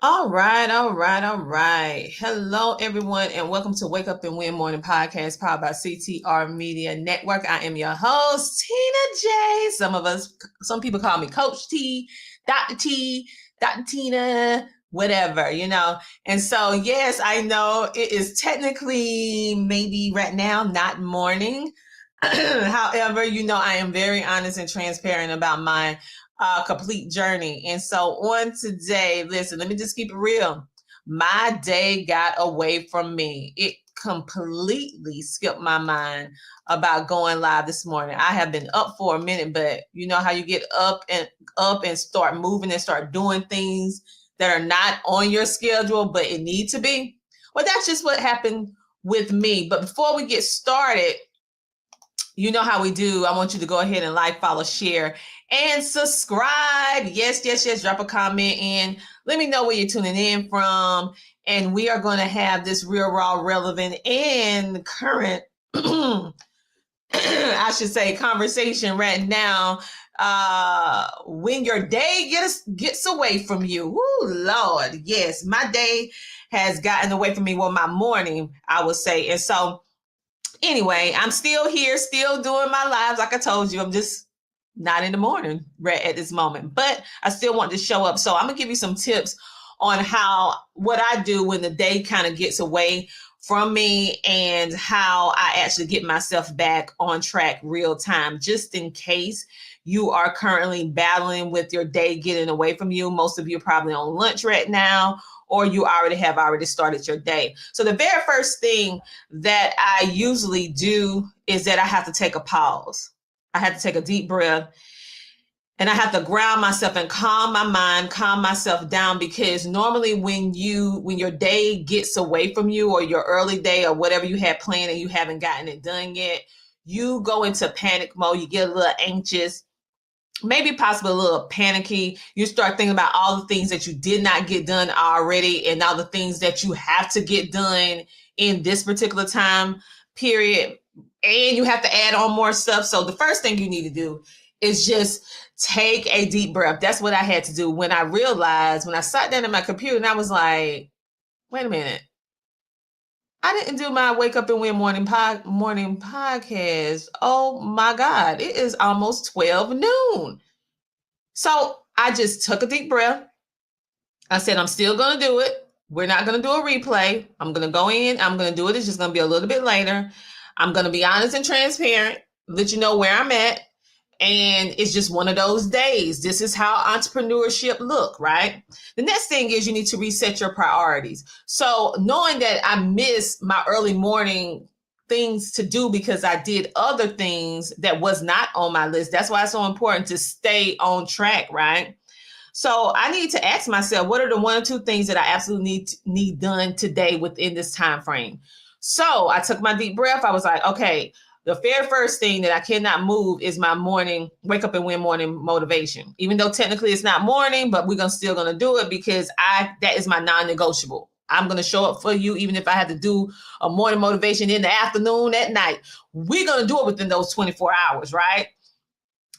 All right. Hello, everyone, and welcome to Wake Up and Win Morning Podcast, powered by CTR Media Network. I am your host, Tina J. Some people call me Coach T, Dr. Tina, whatever. And so, yes, I know it is technically maybe right now not morning. However, I am very honest and transparent about my complete journey. And so on today, listen, let me just keep it real. My day got away from me. It completely skipped my mind about going live this morning. I have been up for a minute, but you know how you get up and start moving and start doing things that are not on your schedule, but it needs to be. Well, that's just what happened with me. But before we get started, you know how we do. I want you to go ahead and like, follow, share, and subscribe. Yes. Drop a comment in. Let me know where you're tuning in from. And we are going to have this real, raw, relevant, and current, I should say, conversation right now. When your day gets away from you. Woo, Lord. Yes, my day has gotten away from me. Well, my morning, I would say. And so, anyway, I'm still here, still doing my lives. Like I told you, I'm just not in the morning right at this moment, but I still want to show up. So I'm gonna give you some tips on what I do when the day kind of gets away from me and how I actually get myself back on track real time, just in case you are currently battling with your day getting away from you. Most of you are probably on lunch right now, or you already started your day. So the very first thing that I usually do is that I have to take a pause. I have to take a deep breath, and I have to ground myself and calm my mind, calm myself down, because normally when your day gets away from you, or your early day, or whatever you had planned and you haven't gotten it done yet, you go into panic mode. You get a little anxious, maybe possibly a little panicky. You start thinking about all the things that you did not get done already, and all the things that you have to get done in this particular time period. And you have to add on more stuff. So the first thing you need to do is just take a deep breath. That's what I had to do when I sat down at my computer and I was like, wait a minute. I didn't do my Wake Up and Win morning podcast. Oh my God, it is almost 12 noon. So I just took a deep breath. I said, I'm still going to do it. We're not going to do a replay. I'm going to go in. I'm going to do it. It's just going to be a little bit later. I'm going to be honest and transparent, let you know where I'm at. And it's just one of those days. This is how entrepreneurship look, right? The next thing is you need to reset your priorities. So knowing that I miss my early morning things to do because I did other things that was not on my list. That's why it's so important to stay on track, right? So I need to ask myself, what are the one or two things that I absolutely need done today within this time frame? So I took my deep breath. I was like, okay, the very first thing that I cannot move is my morning Wake Up and Win morning motivation. Even though technically it's not morning, but we're still gonna do it because that is my non-negotiable. I'm gonna show up for you, even if I had to do a morning motivation in the afternoon, at night. We're gonna do it within those 24 hours, right?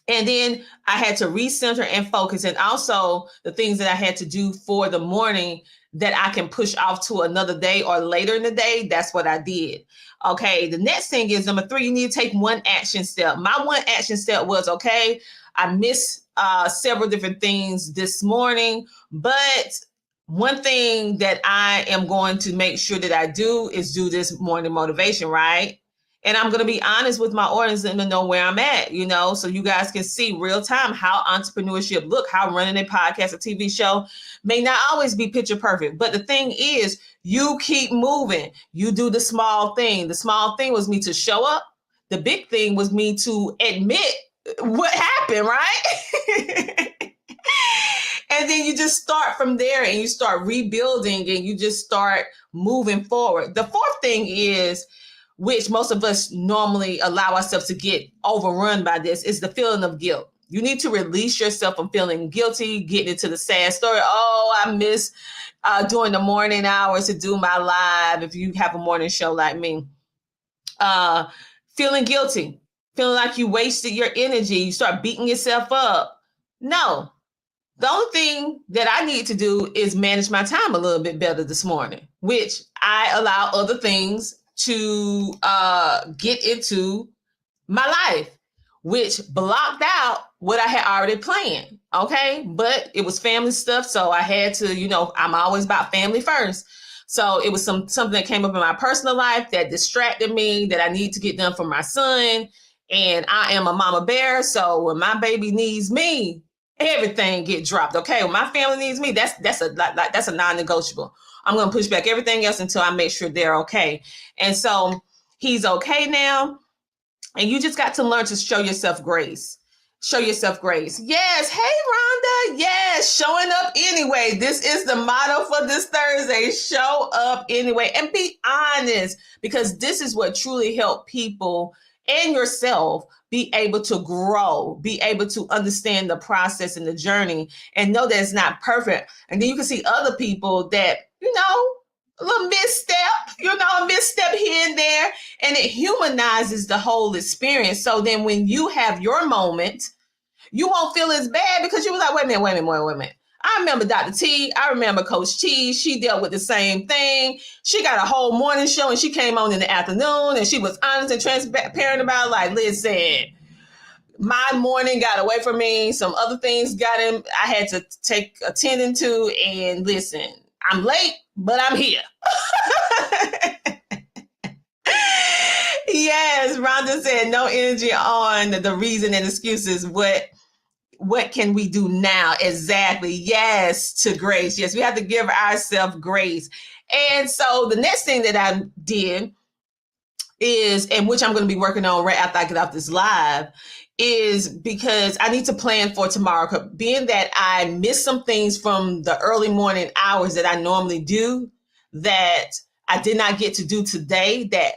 And then I had to recenter and focus. And also the things that I had to do for the morning that I can push off to another day or later in the day, that's what I did. Okay, the next thing is number 3, you need to take one action step. My one action step was, okay, I missed several different things this morning, but one thing that I am going to make sure that I do is do this morning motivation, right? And I'm going to be honest with my audience and to know where I'm at, so you guys can see real time how entrepreneurship look, how running a podcast or TV show may not always be picture perfect. But the thing is, you keep moving. You do the small thing. The small thing was me to show up. The big thing was me to admit what happened, right? And then you just start from there and you start rebuilding and you just start moving forward. The fourth thing is, which most of us normally allow ourselves to get overrun by this, is the feeling of guilt. You need to release yourself from feeling guilty, getting into the sad story. Oh, I miss doing the morning hours to do my live. If you have a morning show like me, feeling guilty, feeling like you wasted your energy, you start beating yourself up. No, The only thing that I need to do is manage my time a little bit better this morning, which I allow other things to get into my life, which blocked out what I had already planned. Okay. But it was family stuff. So I had to, I'm always about family first. So it was something that came up in my personal life that distracted me that I need to get done for my son. And I am a mama bear. So when my baby needs me, everything get dropped. Okay. When my family needs me, that's a non-negotiable. I'm going to push back everything else until I make sure they're okay. And so he's okay now. And you just got to learn to show yourself grace. Show yourself grace. Yes. Hey, Rhonda. Yes. Showing up anyway. This is the motto for this Thursday. Show up anyway and be honest, because this is what truly helps people and yourself be able to grow, be able to understand the process and the journey and know that it's not perfect. And then you can see other people that, a little misstep, a misstep here and there, and it humanizes the whole experience. So then when you have your moment, you won't feel as bad because you were like, wait a minute. I remember Dr. T. I remember Coach T. She dealt with the same thing. She got a whole morning show and she came on in the afternoon and she was honest and transparent about it. Like, listen, my morning got away from me. Some other things got in. I had to take attending to, and listen, I'm late, but I'm here. Yes, Rhonda said no energy on the reason and excuses. What can we do now? Exactly. Yes, to grace. Yes, we have to give ourselves grace. And so the next thing that I did is, and which I'm going to be working on right after I get off this live, is because I need to plan for tomorrow. Being that I missed some things from the early morning hours that I normally do that I did not get to do today, that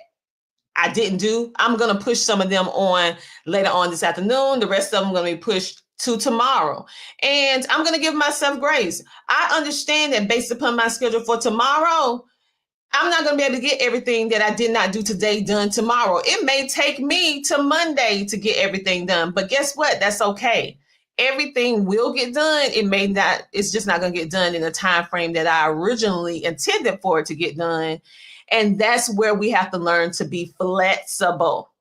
I didn't do, I'm going to push some of them on later on this afternoon. The rest of them are going to be pushed to tomorrow. And I'm going to give myself grace. I understand that based upon my schedule for tomorrow, I'm not going to be able to get everything that I did not do today done tomorrow. It may take me to Monday to get everything done, but guess what? That's okay. Everything will get done. It may not, it's just not going to get done in the time frame that I originally intended for it to get done. And that's where we have to learn to be flexible.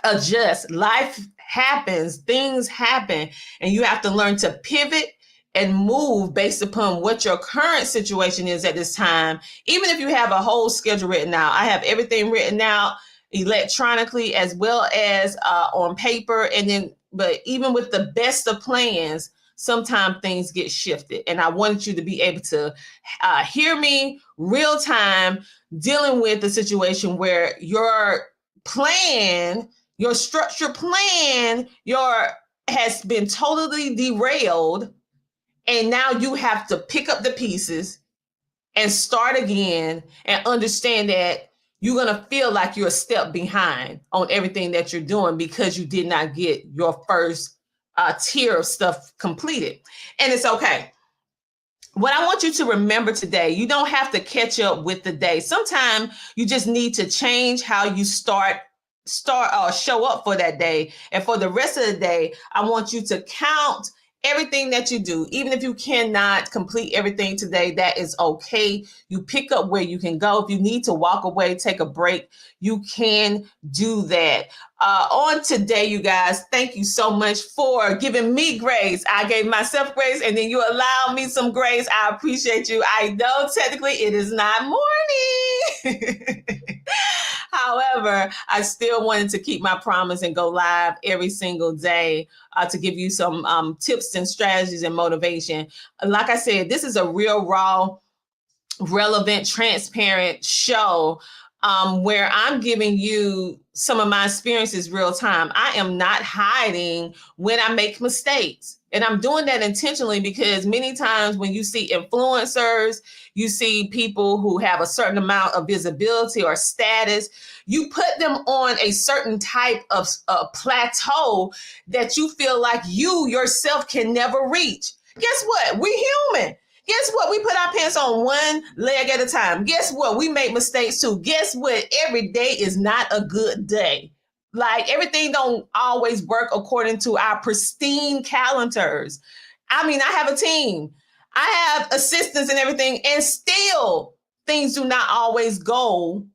Adjust. Life happens, things happen, and you have to learn to pivot and move based upon what your current situation is at this time. Even if you have a whole schedule written out, I have everything written out electronically as well as on paper. And then, but even with the best of plans, sometimes things get shifted. And I wanted you to be able to hear me real time, dealing with the situation where your plan, your structured plan, has been totally derailed. And now you have to pick up the pieces and start again and understand that you're going to feel like you're a step behind on everything that you're doing because you did not get your first tier of stuff completed. And it's okay. What I want you to remember today, you don't have to catch up with the day. Sometimes you just need to change how you show up for that day. And for the rest of the day, I want you to count everything that you do. Even if you cannot complete everything today, that is okay. You pick up where you can go. If you need to walk away, take a break, you can do that. On today, you guys, thank you so much for giving me grace. I gave myself grace, and then you allowed me some grace. I appreciate you. I know technically it is not morning. However, I still wanted to keep my promise and go live every single day to give you some tips and strategies and motivation. Like I said, this is a real, raw, relevant, transparent show where I'm giving you some of my experiences real time. I am not hiding when I make mistakes. And I'm doing that intentionally because many times when you see influencers, you see people who have a certain amount of visibility or status, you put them on a certain type of plateau that you feel like you yourself can never reach. Guess what? We're human. Guess what? We put our pants on one leg at a time. Guess what? We make mistakes too. Guess what? Every day is not a good day. Like everything don't always work according to our pristine calendars. I mean, I have a team. I have assistants and everything, and still things do not always go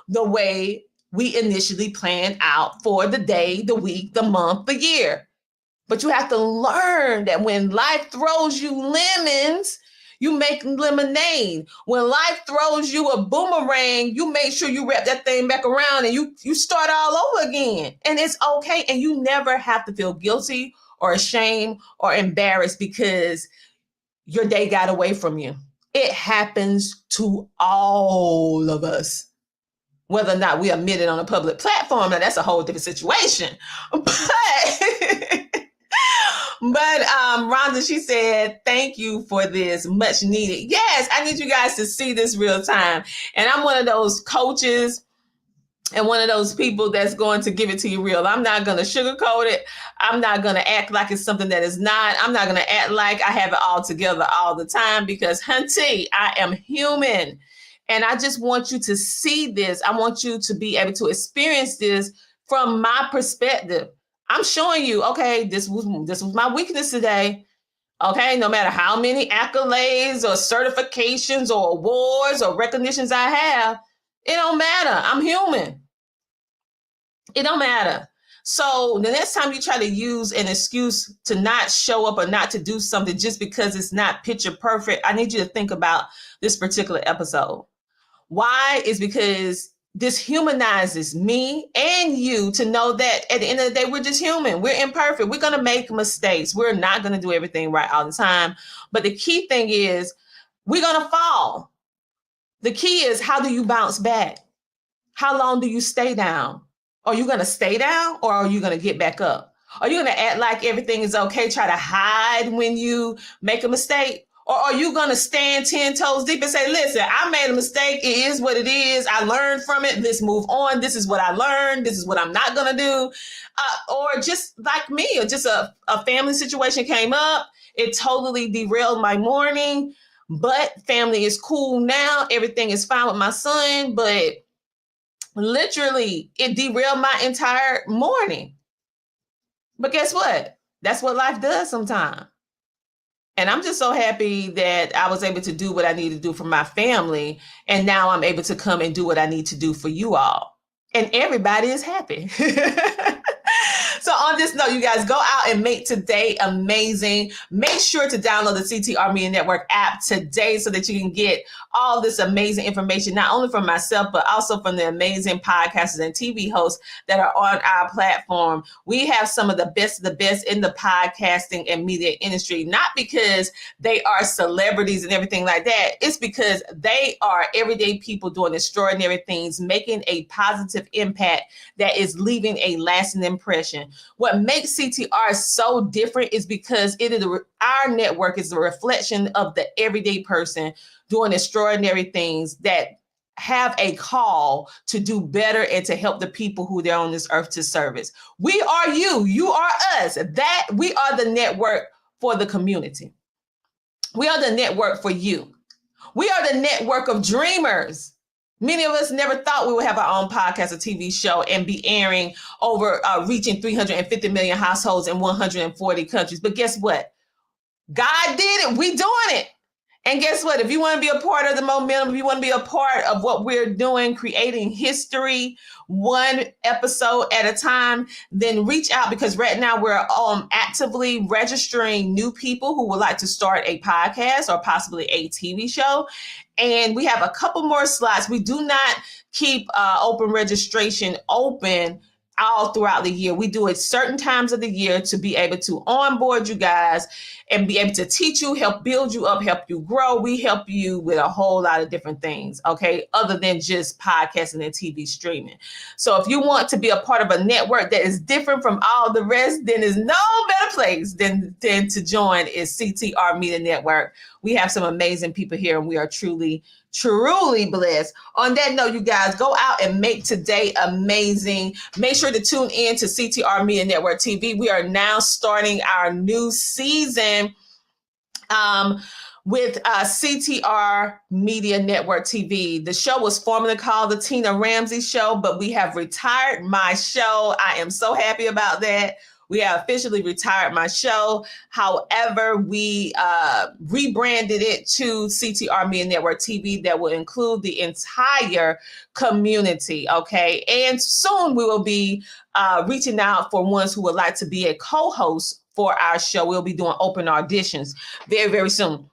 the way we initially planned out for the day, the week, the month, the year. But you have to learn that when life throws you lemons, you make lemonade. When life throws you a boomerang, you make sure you wrap that thing back around and you start all over again. And it's okay. And you never have to feel guilty or ashamed or embarrassed because your day got away from you. It happens to all of us. Whether or not we admit it on a public platform, now that's a whole different situation. But Rhonda, she said, thank you for this, much needed. Yes, I need you guys to see this real time. And I'm one of those coaches and one of those people that's going to give it to you real. I'm not going to sugarcoat it. I'm not going to act like it's something that is not. I'm not going to act like I have it all together all the time because, hunty, I am human. And I just want you to see this. I want you to be able to experience this from my perspective. I'm showing you, okay, this was my weakness today. Okay, no matter how many accolades or certifications or awards or recognitions I have, it don't matter. I'm human. It don't matter. So the next time you try to use an excuse to not show up or not to do something just because it's not picture perfect, I need you to think about this particular episode. Why? Is because this humanizes me and you to know that at the end of the day, we're just human. We're imperfect. We're going to make mistakes. We're not going to do everything right all the time. But the key thing is we're going to fall. The key is, how do you bounce back? How long do you stay down? Are you going to stay down or are you going to get back up? Are you going to act like everything is okay, try to hide when you make a mistake? Or are you going to stand 10 toes deep and say, listen, I made a mistake. It is what it is. I learned from it. Let's move on. This is what I learned. This is what I'm not going to do. Or just like me, or just a family situation came up. It totally derailed my morning. But family is cool now. Everything is fine with my son. But literally, it derailed my entire morning. But guess what? That's what life does sometimes. And I'm just so happy that I was able to do what I need to do for my family. And now I'm able to come and do what I need to do for you all. And everybody is happy. So on this note, you guys, go out and make today amazing. Make sure to download the CTR Media Network app today so that you can get all this amazing information, not only from myself, but also from the amazing podcasters and TV hosts that are on our platform. We have some of the best in the podcasting and media industry, not because they are celebrities and everything like that. It's because they are everyday people doing extraordinary things, making a positive impact that is leaving a lasting impression. What makes CTR so different is because it is our network is a reflection of the everyday person doing extraordinary things that have a call to do better and to help the people who they're on this earth to service. We are you. You are us. That we are the network for the community. We are the network for you. We are the network of dreamers. Many of us never thought we would have our own podcast or TV show and be airing over, reaching 350 million households in 140 countries. But guess what? God did it. We doing it. And guess what? If you want to be a part of the momentum, if you want to be a part of what we're doing, creating history, one episode at a time, then reach out, because right now we're actively registering new people who would like to start a podcast or possibly a TV show. And we have a couple more slots. We do not keep open registration open all throughout the year. We do it certain times of the year to be able to onboard you guys and be able to teach you, help build you up, help you grow. We help you with a whole lot of different things, okay, other than just podcasting and TV streaming. So if you want to be a part of a network that is different from all the rest, then there's no better place than to join is CTR Media Network. We have some amazing people here, and we are truly blessed. On that note, you guys, go out and make today amazing. Make sure to tune in to CTR Media Network TV. We are now starting our new season with CTR Media Network TV. The show was formerly called The Tina Ramsey Show, but we have retired my show. I am so happy about that. We have officially retired my show. However, we rebranded it to CTR Media Network TV that will include the entire community, okay? And soon we will be reaching out for ones who would like to be a co-host for our show. We'll be doing open auditions very, very soon.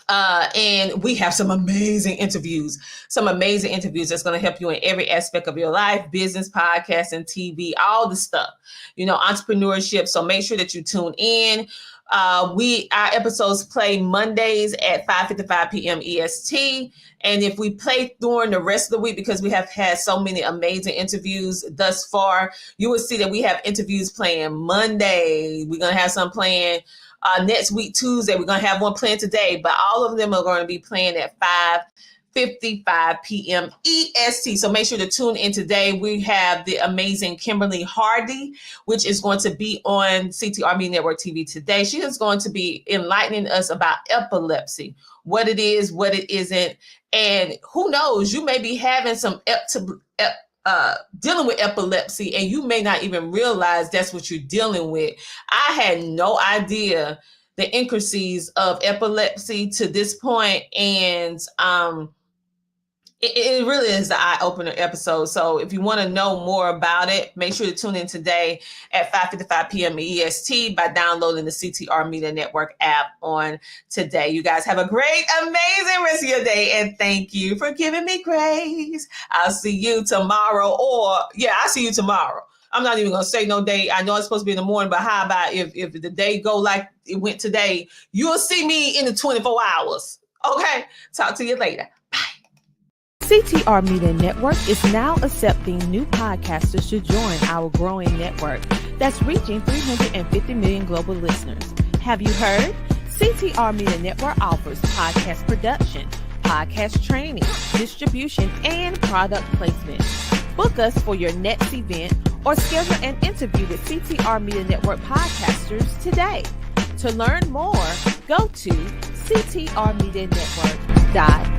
And we have some amazing interviews that's going to help you in every aspect of your life, business, podcasting, TV, all the stuff, entrepreneurship. So make sure that you tune in. Our episodes play Mondays at 5:55 p.m. EST. And if we play during the rest of the week, because we have had so many amazing interviews thus far, you will see that we have interviews playing Monday. We're going to have some playing next week, Tuesday. We're going to have one playing today, but all of them are going to be playing at 5:55 p.m. EST. So make sure to tune in today. We have the amazing Kimberly Hardy, which is going to be on CTR Media Network TV today. She is going to be enlightening us about epilepsy, what it is, what it isn't. And who knows, you may be having some dealing with epilepsy, and you may not even realize that's what you're dealing with. I had no idea the intricacies of epilepsy to this point, and it really is the eye-opener episode. So if you want to know more about it, make sure to tune in today at 5:55 p.m. EST by downloading the CTR Media Network app on today. You guys have a great, amazing rest of your day, and thank you for giving me grace. I'll see you tomorrow, I'll see you tomorrow. I'm not even going to say no day. I know it's supposed to be in the morning, but how about if the day go like it went today, you'll see me in the 24 hours. Okay? Talk to you later. CTR Media Network is now accepting new podcasters to join our growing network that's reaching 350 million global listeners. Have you heard? CTR Media Network offers podcast production, podcast training, distribution, and product placement. Book us for your next event or schedule an interview with CTR Media Network podcasters today. To learn more, go to ctrmedianetwork.com.